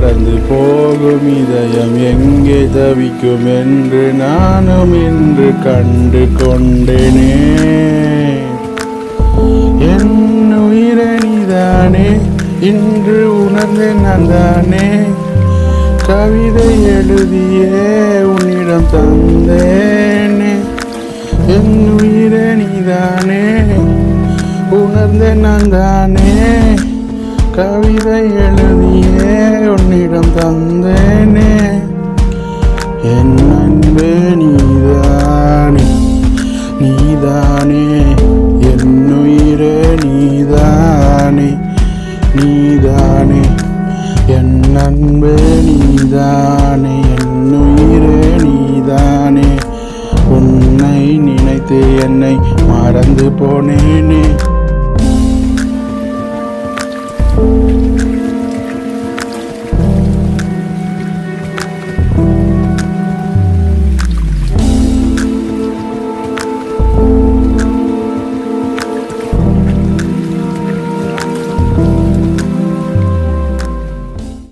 பறந்து போகும் இதயம் எங்கே தவிக்கும் என்று நானும் இன்று கண்டு கொண்டேனே. என் உயிரை நீதானே, இன்று உணர்ந்தேன் நான் தானே. கவிதை எழுதியே உன்னிடம் தந்தேனே. என் உயிரை நீதானே, உணர்ந்தேன் நான் தானே. கவிதை எழுதியே உன்னிடம் தந்தேனே. என் அன்பே நீதானே, நீதானே. என் உயிரே நீதானே, நீதானே. என் அன்பே நீதானே, என் உயிரே நீதானே. உன்னை நினைத்து என்னை மறந்து போனேனே.